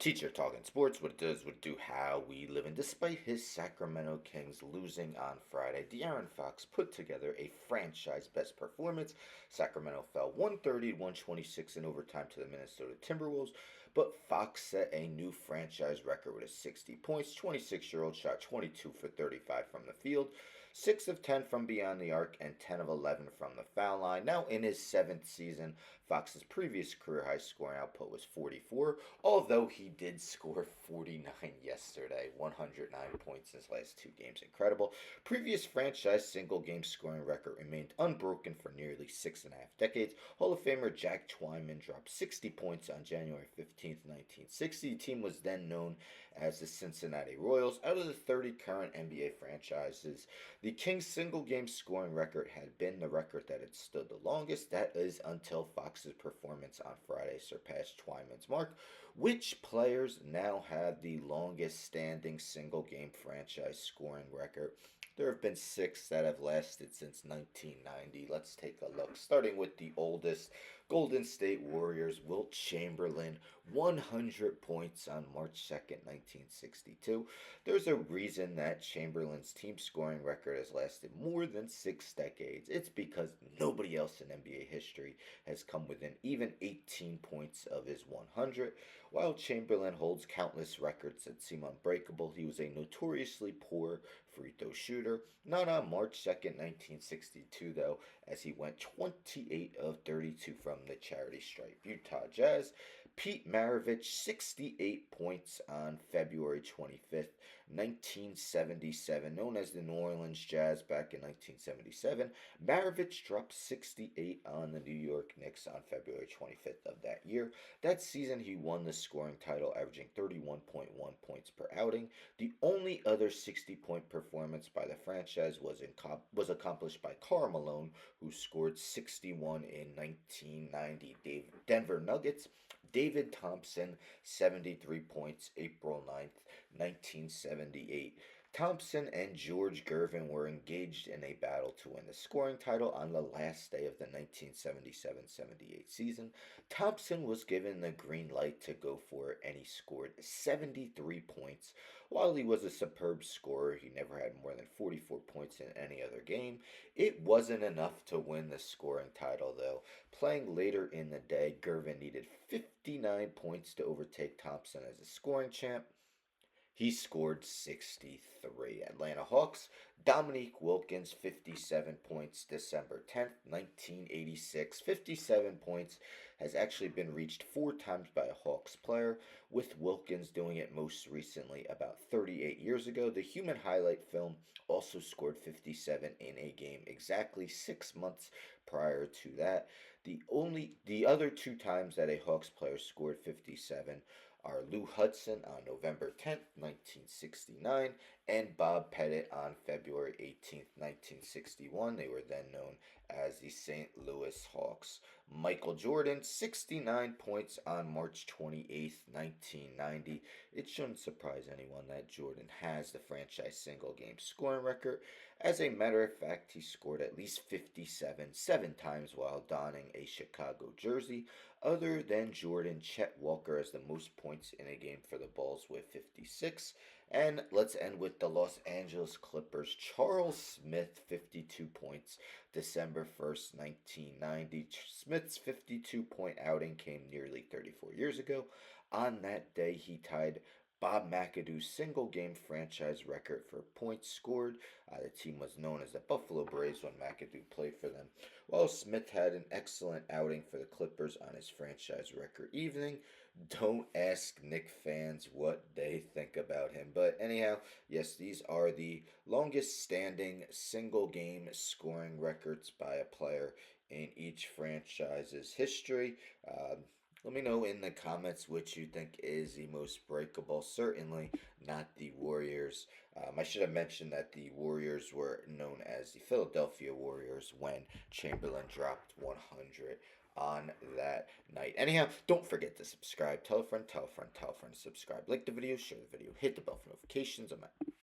Teacher talking sports, what it does, what it do, how we live. And despite his Sacramento Kings losing on Friday, De'Aaron Fox put together a franchise best performance. Sacramento fell 130 to 126 in overtime to the Minnesota Timberwolves, but Fox set a new franchise record with his 60 points. 26-year-old shot 22 for 35 from the field, 6 of 10 from beyond the arc, and 10 of 11 from the foul line. Now, in his seventh season, Fox's previous career high scoring output was 44, although he did score 49 yesterday, 109 points in his last two games. Incredible. Previous franchise single game scoring record remained unbroken for nearly 6.5 decades. Hall of Famer Jack Twyman dropped 60 points on January 15th, 1960. The team was then known as the Cincinnati Royals. Out of the 30 current NBA franchises, the Kings' single game scoring record had been the record that had stood the longest. That is until Fox's performance on Friday surpassed Twyman's mark. Which players now have the longest standing single game franchise scoring record? There have been 6 that have lasted since 1990. Let's take a look. Starting with the oldest, Golden State Warriors, Wilt Chamberlain, 100 points on March 2nd, 1962. There's a reason that Chamberlain's team scoring record has lasted more than 6 decades. It's because nobody else in NBA history has come within even 18 points of his 100. While Chamberlain holds countless records that seem unbreakable, he was a notoriously poor free throw shooter. Not on March 2nd, 1962, though, as he went 28 of 32 from the charity stripe. Utah Jazz, Pete Maravich, 68 points on February 25th, 1977. Known as the New Orleans Jazz back in 1977, Maravich dropped 68 on the New York Knicks on February 25th of that year. That season, he won the scoring title, averaging 31.1 points per outing. The only other 60-point performance by the franchise was accomplished by Karl Malone, who scored 61 in 1990 Denver Nuggets. David Thompson, 73 points, April 9th, 1978. Thompson and George Gervin were engaged in a battle to win the scoring title on the last day of the 1977-78 season. Thompson was given the green light to go for it, and he scored 73 points. While he was a superb scorer, he never had more than 44 points in any other game. It wasn't enough to win the scoring title, though. Playing later in the day, Gervin needed 59 points to overtake Thompson as a scoring champ. He scored 63. Atlanta Hawks, Dominique Wilkins, 57 points, December 10th, 1986. 57 points has actually been reached 4 times by a Hawks player, with Wilkins doing it most recently about 38 years ago. The Human Highlight film also scored 57 in a game exactly 6 months prior to that. The other 2 times that a Hawks player scored 57 are Lou Hudson on November 10th, 1969, and Bob Pettit on February 18th, 1961. They were then known as the St. Louis Hawks. Michael Jordan, 69 points on March 28th, 1990. It shouldn't surprise anyone that Jordan has the franchise single game scoring record. As a matter of fact, he scored at least 57 7 times while donning a Chicago jersey. Other than Jordan, Chet Walker has the most points in a game for the Bulls with 56. And let's end with the Los Angeles Clippers. Charles Smith, 52 points, December 1st, 1990. Smith's 52-point outing came nearly 34 years ago. On that day, he tied Bob McAdoo's single-game franchise record for points scored. The team was known as the Buffalo Braves when McAdoo played for them. While Smith had an excellent outing for the Clippers on his franchise record evening, don't ask Knick fans what they think about him. But anyhow, yes, these are the longest standing single-game scoring records by a player in each franchise's history. Let me know in the comments which you think is the most breakable. Certainly not the Warriors. I should have mentioned that the Warriors were known as the Philadelphia Warriors when Chamberlain dropped 100 on that night. Anyhow, don't forget to subscribe. Tell a friend, tell a friend, tell a friend to subscribe. Like the video, share the video, hit the bell for notifications. I'm out.